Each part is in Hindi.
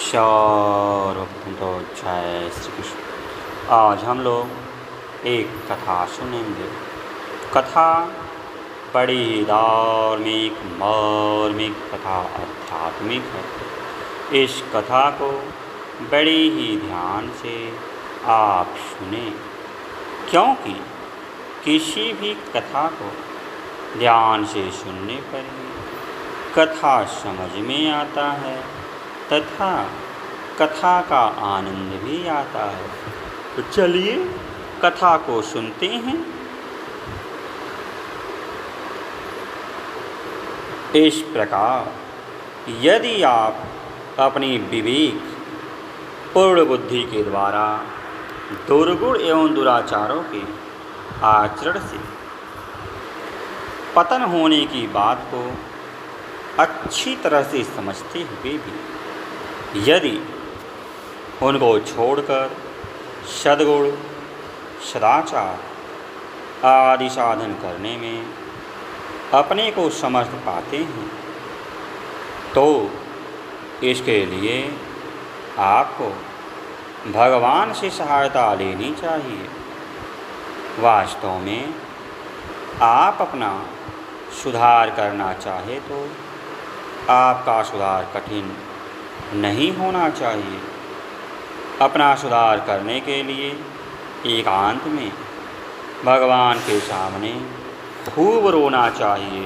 सर्वप्रथम तो जय श्री कृष्ण। आज हम लोग एक कथा सुनेंगे। कथा बड़ी ही धार्मिक मार्मिक तथा आध्यात्मिक है। इस कथा को बड़ी ही ध्यान से आप सुने, क्योंकि किसी भी कथा को ध्यान से सुनने पर ही कथा समझ में आता है तथा कथा का आनंद भी आता है। तो चलिए कथा को सुनते हैं। इस प्रकार यदि आप अपनी विवेक पूर्ण बुद्धि के द्वारा दुर्गुण एवं दुराचारों के आचरण से पतन होने की बात को अच्छी तरह से समझते हुए भी यदि उनको छोड़कर सद्गुण सदाचार आदि साधन करने में अपने को समर्थ पाते हैं, तो इसके लिए आपको भगवान से सहायता लेनी चाहिए। वास्तव में आप अपना सुधार करना चाहे तो आपका सुधार कठिन नहीं होना चाहिए। अपना सुधार करने के लिए एकांत में भगवान के सामने खूब रोना चाहिए।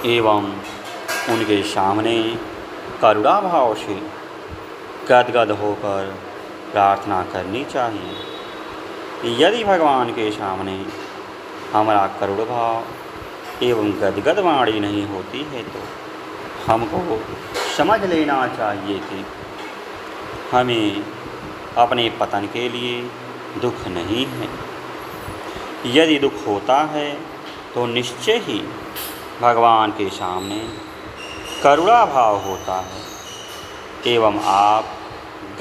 एवं उनके सामने करुणा भाव से गदगद होकर प्रार्थना करनी चाहिए। यदि भगवान के सामने हमारा करुण भाव एवं गदगद वाणी नहीं होती है, तो हमको समझ लेना चाहिए कि हमें अपने पतन के लिए दुख नहीं है। यदि दुख होता है तो निश्चय ही भगवान के सामने करुणा भाव होता है एवं आप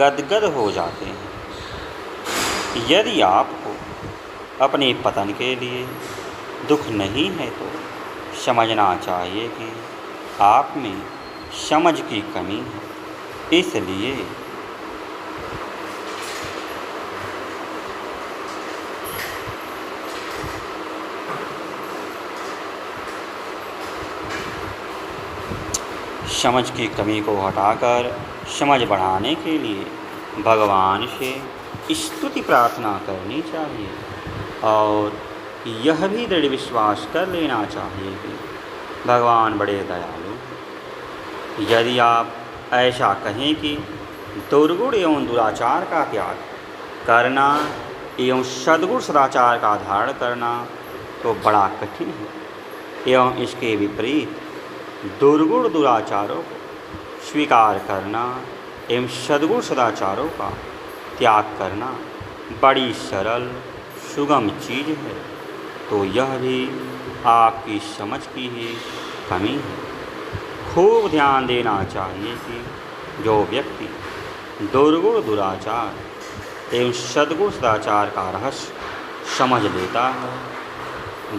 गदगद हो जाते हैं। यदि आपको अपने पतन के लिए दुख नहीं है तो समझना चाहिए कि आप में समझ की कमी है। इसलिए समझ की कमी को हटाकर समझ बढ़ाने के लिए भगवान से स्तुति प्रार्थना करनी चाहिए और यह भी दृढ़ विश्वास कर लेना चाहिए कि भगवान बड़े दयालु हैं। यदि आप ऐसा कहें कि दुर्गुण एवं दुराचार का त्याग करना एवं सद्गुण सदाचार का धारण करना तो बड़ा कठिन है, एवं इसके विपरीत दुर्गुण दुराचारों को स्वीकार करना एवं सद्गुण सदाचारों का त्याग करना बड़ी सरल सुगम चीज़ है। तो यह भी आपकी समझ की ही कमी है। खूब ध्यान देना चाहिए कि जो व्यक्ति दुर्गुण दुराचार एवं सद्गुण सदाचार का रहस्य समझ लेता है,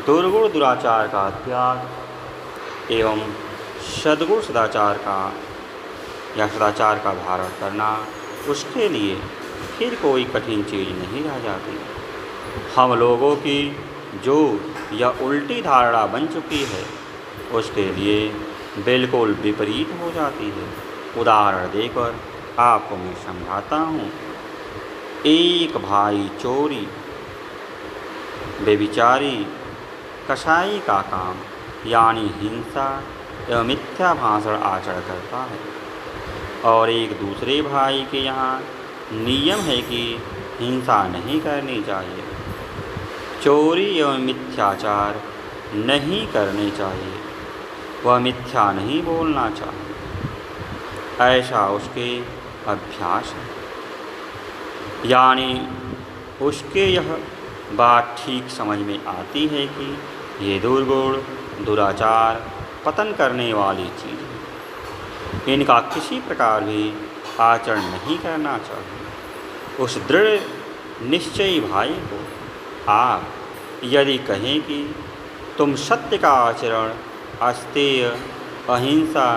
दुर्गुण दुराचार का त्याग एवं सद्गुण सदाचार का या सदाचार का धारण करना उसके लिए फिर कोई कठिन चीज़ नहीं रह जाती। हम लोगों की जो यह उल्टी धारणा बन चुकी है उसके लिए बिल्कुल विपरीत हो जाती है। उदाहरण देकर आपको मैं समझाता हूँ। एक भाई चोरी, व्यभिचारी, कसाई का काम यानी हिंसा एवं मिथ्या भाषण आचरण करता है, और एक दूसरे भाई के यहाँ नियम है कि हिंसा नहीं करनी चाहिए, चोरी एवं मिथ्याचार नहीं करने चाहिए, वह मिथ्या नहीं बोलना चाहिए। ऐसा उसके अभ्यास है, यानी उसके यह बात ठीक समझ में आती है कि ये दुर्गुण दुराचार पतन करने वाली चीज़ है, इनका किसी प्रकार भी आचरण नहीं करना चाहिए। उस दृढ़ निश्चयी भाई को आप यदि कहें कि तुम सत्य का आचरण, अस्तेय, अहिंसा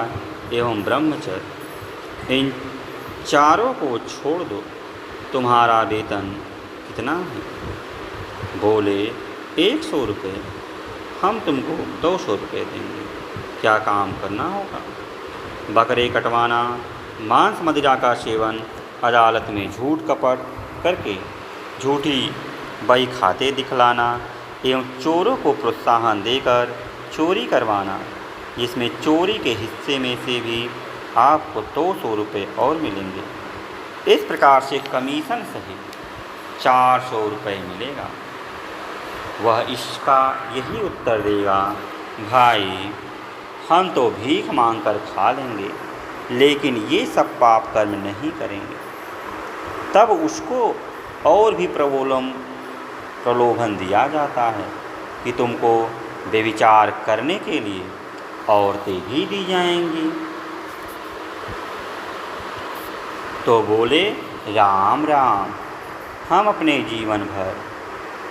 एवं ब्रह्मचर्य, इन चारों को छोड़ दो। तुम्हारा वेतन कितना है? बोले 100 रुपये। हम तुमको 200 रुपये देंगे। क्या काम करना होगा? बकरे कटवाना, मांस मदिरा का सेवन, अदालत में झूठ कपट करके झूठी बही खाते दिखलाना एवं चोरों को प्रोत्साहन देकर चोरी करवाना, जिसमें चोरी के हिस्से में से भी आपको 200 रुपये और मिलेंगे। इस प्रकार से कमीशन सहित 400 रुपये मिलेगा। वह इसका यही उत्तर देगा, भाई हम तो भीख मांगकर खा लेंगे, लेकिन ये सब पाप कर्म नहीं करेंगे। तब उसको और भी प्रलोभन दिया जाता है कि तुमको व्यभिचार करने के लिए औरतें भी दी जाएंगी। तो बोले, राम राम, हम अपने जीवन भर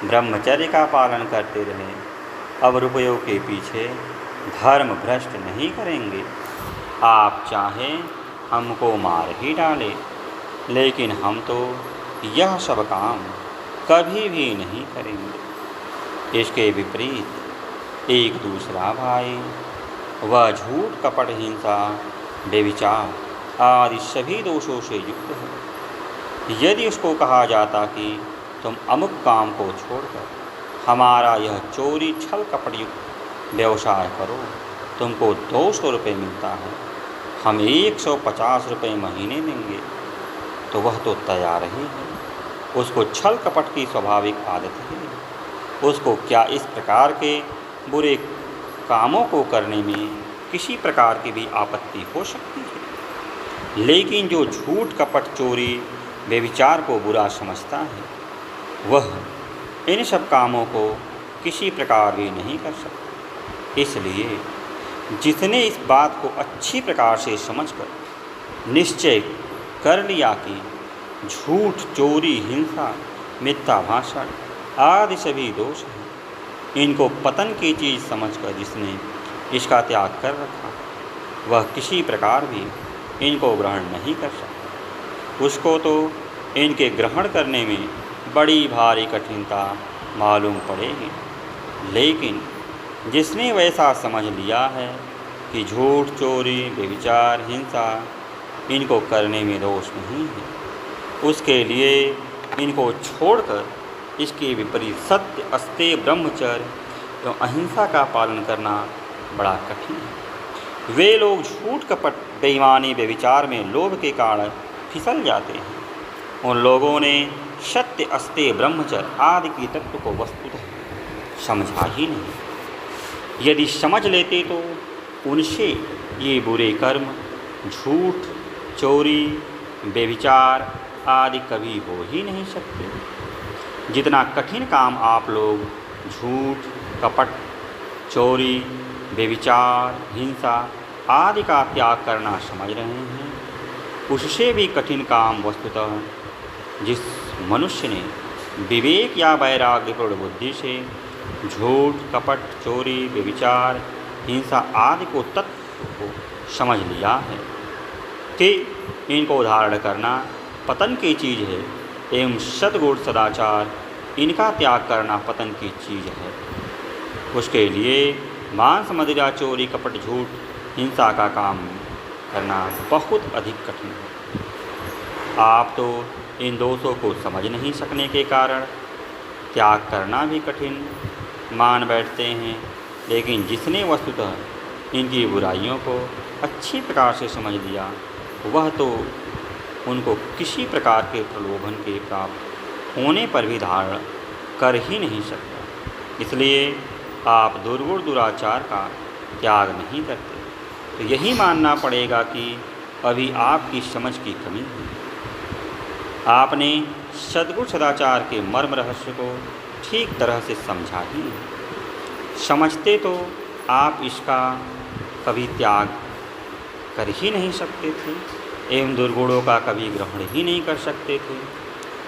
ब्रह्मचर्य का पालन करते रहे, अब रुपयों के पीछे धर्म भ्रष्ट नहीं करेंगे। आप चाहें हमको मार ही डालें, लेकिन हम तो यह सब काम कभी भी नहीं करेंगे। इसके विपरीत एक दूसरा भाई, वह झूठ कपट, हिंसा, व्यभिचार आदि सभी दोषों से युक्त है। यदि उसको कहा जाता कि तुम अमुक काम को छोड़कर हमारा यह चोरी छल कपट युक्त व्यवसाय करो, तुमको 200 रुपये मिलता है, हम 150 रुपये महीने देंगे, तो वह तो तैयार ही है। उसको छल कपट की स्वाभाविक आदत है। उसको क्या इस प्रकार के बुरे कामों को करने में किसी प्रकार की भी आपत्ति हो सकती है? लेकिन जो झूठ कपट, चोरी, व्यभिचार को बुरा समझता है, वह इन सब कामों को किसी प्रकार भी नहीं कर सकता। इसलिए जिसने इस बात को अच्छी प्रकार से समझकर निश्चय कर लिया कि झूठ, चोरी, हिंसा, मिथ्या भाषण आदि सभी दोष हैं, इनको पतन की चीज़ समझकर जिसने इसका त्याग कर रखा, वह किसी प्रकार भी इनको ग्रहण नहीं कर सकता। उसको तो इनके ग्रहण करने में बड़ी भारी कठिनता मालूम पड़ेगी। लेकिन जिसने वैसा समझ लिया है कि झूठ, चोरी, व्यभिचार, हिंसा इनको करने में दोष नहीं है, उसके लिए इनको छोड़कर इसके विपरीत सत्य, अस्तेय, ब्रह्मचर्य एवं अहिंसा का पालन करना बड़ा कठिन है। वे लोग झूठ, कपट, बेईमानी, व्यभिचार में लोभ के कारण फिसल जाते हैं। उन लोगों ने सत्य, अस्तेय, ब्रह्मचर्य आदि के तत्व को वस्तुतः समझा ही नहीं। यदि समझ लेते तो उनसे ये बुरे कर्म, झूठ, चोरी, व्यभिचार आदि कभी हो ही नहीं सकते। जितना कठिन काम आप लोग झूठ, कपट, चोरी, व्यभिचार, हिंसा आदि का त्याग करना समझ रहे हैं, उससे भी कठिन काम वस्तुतः जिस मनुष्य ने विवेक या वैराग्यपूर्ण बुद्धि से झूठ, कपट, चोरी, व्यभिचार, हिंसा आदि को तत्व को समझ लिया है कि इनको धारण करना पतन की चीज़ है एवं सद्गुण, सदाचार इनका त्याग करना पतन की चीज़ है, उसके लिए मांस, मदिरा, चोरी, कपट, झूठ, हिंसा का काम करना बहुत अधिक कठिन है। आप तो इन दोषों को समझ नहीं सकने के कारण त्याग करना भी कठिन मान बैठते हैं। लेकिन जिसने वस्तुतः इनकी बुराइयों को अच्छी प्रकार से समझ लिया, वह तो उनको किसी प्रकार के प्रलोभन के प्राप्त होने पर भी धारण कर ही नहीं सकता। इसलिए आप दुर्गुण, दुराचार का त्याग नहीं करते, तो यही मानना पड़ेगा कि अभी आपकी समझ की कमी है। आपने सद्गुण, सदाचार के मर्म रहस्य को ठीक तरह से समझा ही नहीं। समझते तो आप इसका कभी त्याग कर ही नहीं सकते थे एवं दुर्गुणों का कभी ग्रहण ही नहीं कर सकते थे।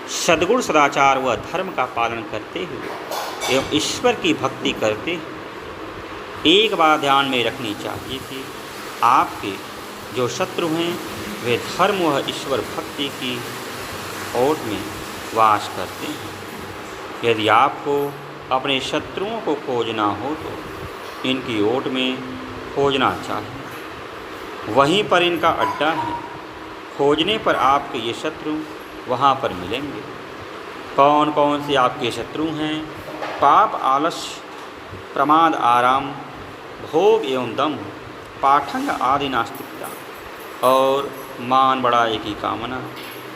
सद्गुण, सदाचार व धर्म का पालन करते हुए एवं ईश्वर की भक्ति करते एक बात ध्यान में रखनी चाहिए कि आपके जो शत्रु हैं वे धर्म व ईश्वर भक्ति की ओट में वास करते हैं। यदि आपको अपने शत्रुओं को खोजना हो तो इनकी ओट में खोजना चाहिए, वहीं पर इनका अड्डा है। खोजने पर आपके ये शत्रु वहाँ पर मिलेंगे। कौन कौन से आपके शत्रु हैं? पाप, आलस्य, प्रमाद, आराम, भोग एवं दम, पाखंड आदि नास्तिकता और मान बढ़ाए की कामना,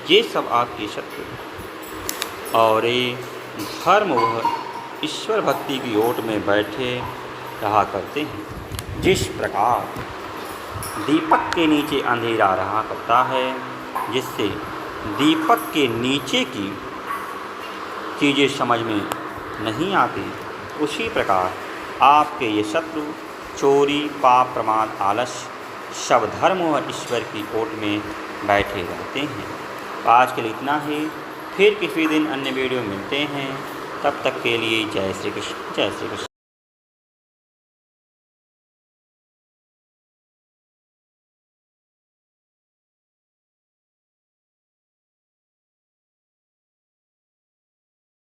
ये सब आपके शत्रु हैं। और ये धर्म व ईश्वर भक्ति की ओट में बैठे रहा करते हैं। जिस प्रकार दीपक के नीचे अंधेरा रहा करता है, जिससे दीपक के नीचे की चीज़ें समझ में नहीं आती, उसी प्रकार आपके ये शत्रु चोरी, पाप, प्रमाद, आलस्य सब धर्म व ईश्वर की ओट में बैठे रहते हैं। आज के लिए इतना ही, फिर किसी दिन अन्य वीडियो मिलते हैं। तब तक के लिए जय श्री कृष्ण, जय श्री कृष्ण।